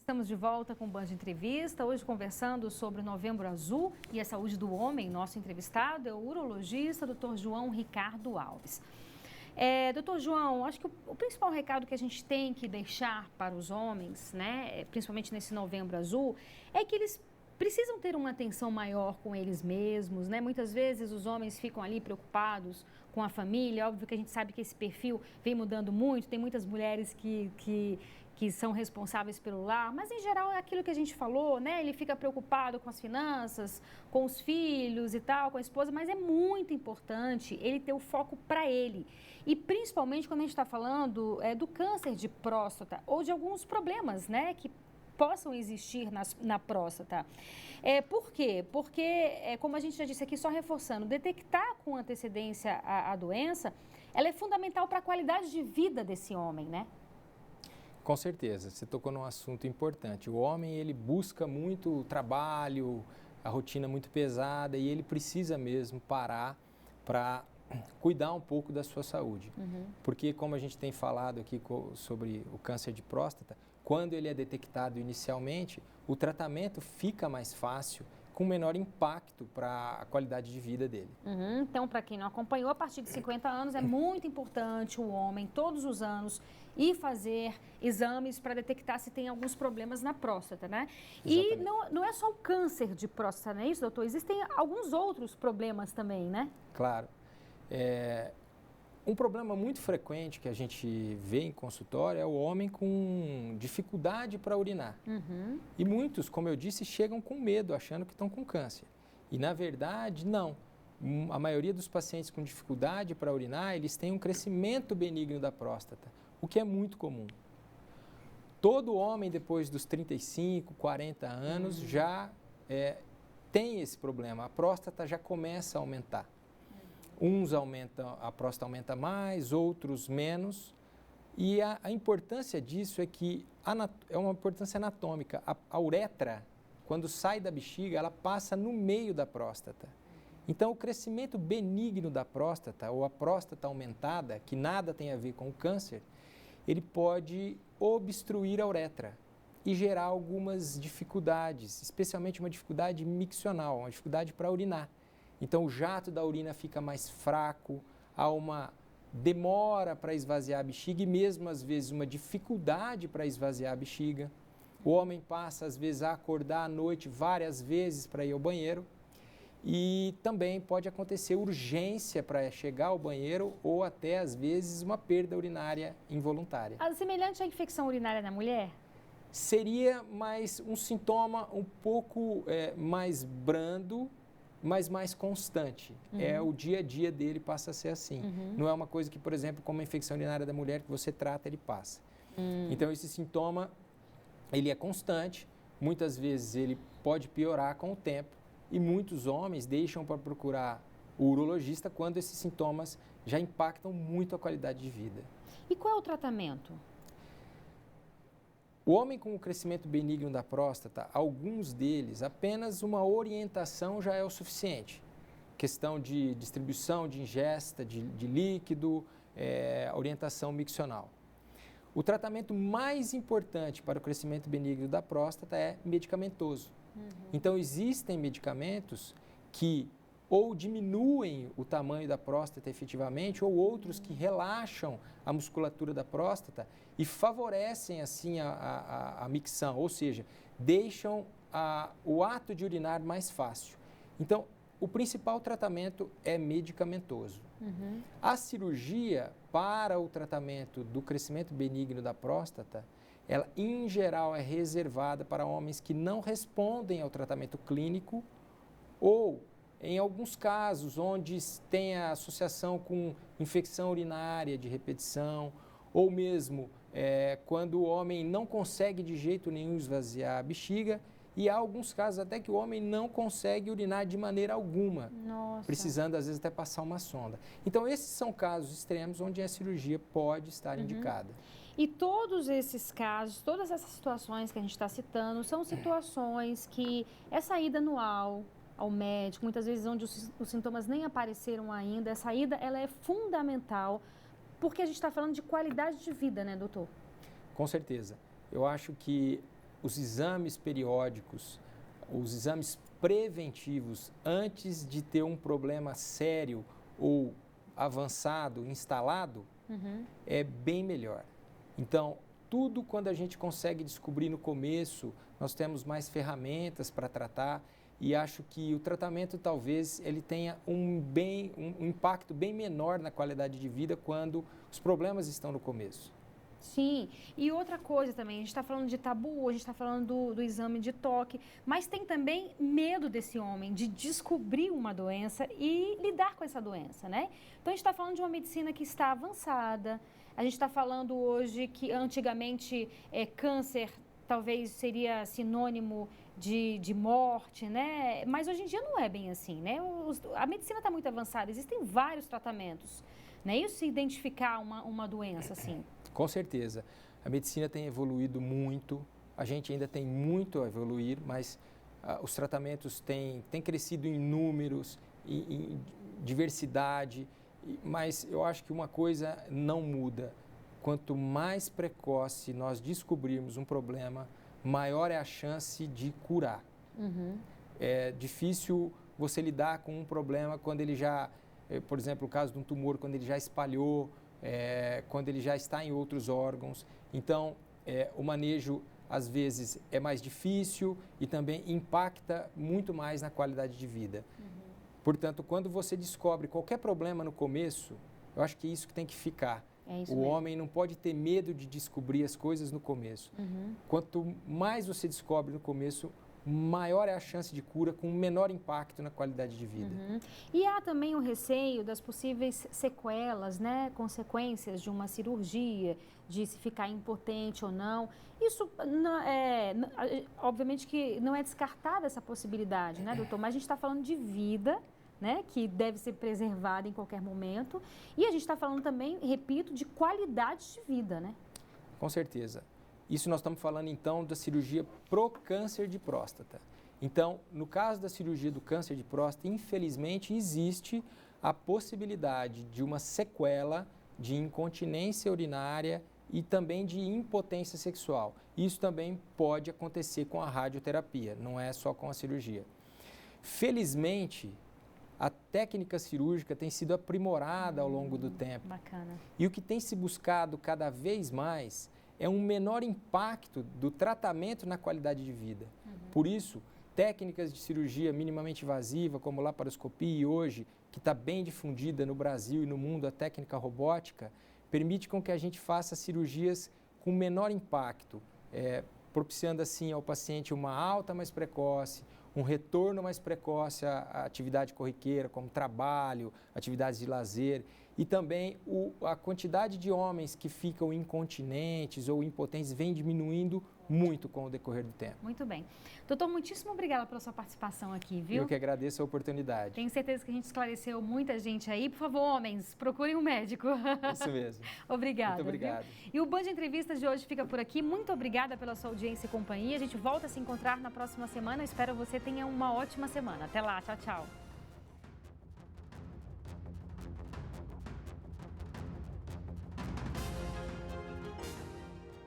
Estamos de volta com o Band Entrevista, hoje conversando sobre o Novembro Azul e a saúde do homem. Nosso entrevistado é o urologista Dr. João Ricardo Alves. Doutor João, acho que o principal recado que a gente tem que deixar para os homens, né, principalmente nesse Novembro Azul, é que eles precisam ter uma atenção maior com eles mesmos, né? Muitas vezes os homens ficam ali preocupados com a família. Óbvio que a gente sabe que esse perfil vem mudando muito, tem muitas mulheres que são responsáveis pelo lar, mas em geral é aquilo que a gente falou, né? Ele fica preocupado com as finanças, com os filhos e tal, com a esposa, mas é muito importante ele ter o foco para ele. E principalmente quando a gente está falando do câncer de próstata ou de alguns problemas, né? Que possam existir na próstata. Por quê? Porque, como a gente já disse aqui, só reforçando, detectar com antecedência a doença, ela é fundamental para a qualidade de vida desse homem, né? Com certeza, você tocou num assunto importante. O homem, ele busca muito trabalho, a rotina muito pesada e ele precisa mesmo parar para cuidar um pouco da sua saúde. Porque, como a gente tem falado aqui sobre o câncer de próstata, quando ele é detectado inicialmente, o tratamento fica mais fácil, com menor impacto para a qualidade de vida dele. Então, para quem não acompanhou, a partir de 50 anos é muito importante o homem, todos os anos, ir fazer exames para detectar se tem alguns problemas na próstata, né? Exatamente. E não é só o câncer de próstata, não é isso, doutor? Existem alguns outros problemas também, né? Claro. Um problema muito frequente que a gente vê em consultório é o homem com dificuldade para urinar. E muitos, como eu disse, chegam com medo, achando que estão com câncer. E, na verdade, não. A maioria dos pacientes com dificuldade para urinar, eles têm um crescimento benigno da próstata, o que é muito comum. Todo homem, depois dos 35, 40 anos, já tem esse problema. A próstata já começa a aumentar. Uns aumentam, a próstata aumenta mais, outros menos. E a importância disso é que é uma importância anatômica. A uretra, quando sai da bexiga, ela passa no meio da próstata. Então, o crescimento benigno da próstata, ou a próstata aumentada, que nada tem a ver com o câncer, ele pode obstruir a uretra e gerar algumas dificuldades, especialmente uma dificuldade miccional, uma dificuldade para urinar. Então, o jato da urina fica mais fraco, há uma demora para esvaziar a bexiga e mesmo, às vezes, uma dificuldade para esvaziar a bexiga. O homem passa, às vezes, a acordar à noite várias vezes para ir ao banheiro e também pode acontecer urgência para chegar ao banheiro ou até, às vezes, uma perda urinária involuntária. Semelhante à infecção urinária na mulher? Seria um sintoma um pouco mais brando, mas mais constante. O dia a dia dele passa a ser assim. Não é uma coisa que, por exemplo, como a infecção urinária da mulher, que você trata, ele passa. Então, esse sintoma, ele é constante, muitas vezes ele pode piorar com o tempo e muitos homens deixam para procurar o urologista quando esses sintomas já impactam muito a qualidade de vida. E qual é o tratamento? O homem com o crescimento benigno da próstata, alguns deles, apenas uma orientação já é o suficiente. Questão de distribuição, de ingesta, de líquido, orientação miccional. O tratamento mais importante para o crescimento benigno da próstata é medicamentoso. Então, existem medicamentos que ou diminuem o tamanho da próstata efetivamente, ou outros que relaxam a musculatura da próstata e favorecem assim a micção, ou seja, deixam o ato de urinar mais fácil. Então, o principal tratamento é medicamentoso. A cirurgia para o tratamento do crescimento benigno da próstata, ela em geral é reservada para homens que não respondem ao tratamento clínico ou em alguns casos, onde tem a associação com infecção urinária de repetição, ou mesmo quando o homem não consegue de jeito nenhum esvaziar a bexiga, e há alguns casos até que o homem não consegue urinar de maneira alguma, precisando às vezes até passar uma sonda. Então, esses são casos extremos onde a cirurgia pode estar indicada. E todos esses casos, todas essas situações que a gente está citando, são situações que essa ida anual ao médico, muitas vezes onde os sintomas nem apareceram ainda, essa ida ela é fundamental, porque a gente está falando de qualidade de vida, né, doutor? Com certeza. Eu acho que os exames periódicos, os exames preventivos antes de ter um problema sério ou avançado, instalado, é bem melhor. Então, tudo quando a gente consegue descobrir no começo, nós temos mais ferramentas para tratar e acho que o tratamento talvez ele tenha um impacto bem menor na qualidade de vida quando os problemas estão no começo. Sim, e outra coisa também, a gente está falando de tabu, a gente está falando do exame de toque, mas tem também medo desse homem de descobrir uma doença e lidar com essa doença, né? Então a gente está falando de uma medicina que está avançada, a gente está falando hoje que antigamente câncer talvez seria sinônimo de morte, né? Mas hoje em dia não é bem assim, né? A medicina está muito avançada, existem vários tratamentos, né? Isso se identificar uma doença assim. Com certeza. A medicina tem evoluído muito, a gente ainda tem muito a evoluir, mas os tratamentos têm crescido em números, em diversidade, mas eu acho que uma coisa não muda. Quanto mais precoce nós descobrirmos um problema, maior é a chance de curar. É difícil você lidar com um problema quando ele já, por exemplo, o caso de um tumor, quando ele já espalhou, quando ele já está em outros órgãos. Então, o manejo, às vezes, é mais difícil e também impacta muito mais na qualidade de vida. Portanto, quando você descobre qualquer problema no começo, eu acho que é isso que tem que ficar. O homem não pode ter medo de descobrir as coisas no começo. Quanto mais você descobre no começo, maior é a chance de cura com menor impacto na qualidade de vida. E há também o receio das possíveis sequelas, né, consequências de uma cirurgia, de se ficar impotente ou não. Isso, obviamente que não é descartada essa possibilidade, né, doutor? Mas a gente está falando de vida, né, que deve ser preservada em qualquer momento. E a gente está falando também, repito, de qualidade de vida, né? Com certeza. Isso nós estamos falando, então, da cirurgia pro câncer de próstata. Então, no caso da cirurgia do câncer de próstata, infelizmente, existe a possibilidade de uma sequela de incontinência urinária e também de impotência sexual. Isso também pode acontecer com a radioterapia, não é só com a cirurgia. Felizmente, a técnica cirúrgica tem sido aprimorada ao longo do tempo. Bacana. E o que tem se buscado cada vez mais é um menor impacto do tratamento na qualidade de vida. Por isso, técnicas de cirurgia minimamente invasiva, como laparoscopia hoje, que está bem difundida no Brasil e no mundo, a técnica robótica, permite com que a gente faça cirurgias com menor impacto, propiciando assim ao paciente uma alta mais precoce, um retorno mais precoce à atividade corriqueira, como trabalho, atividades de lazer, e também a quantidade de homens que ficam incontinentes ou impotentes vem diminuindo muito com o decorrer do tempo. Muito bem. Doutor, muitíssimo obrigada pela sua participação aqui, viu? Eu que agradeço a oportunidade. Tenho certeza que a gente esclareceu muita gente aí. Por favor, homens, procurem um médico. Isso mesmo. Obrigada. Muito obrigado. Viu? E o Band Entrevistas de hoje fica por aqui. Muito obrigada pela sua audiência e companhia. A gente volta a se encontrar na próxima semana. Eu espero que você tenha uma ótima semana. Até lá. Tchau, tchau.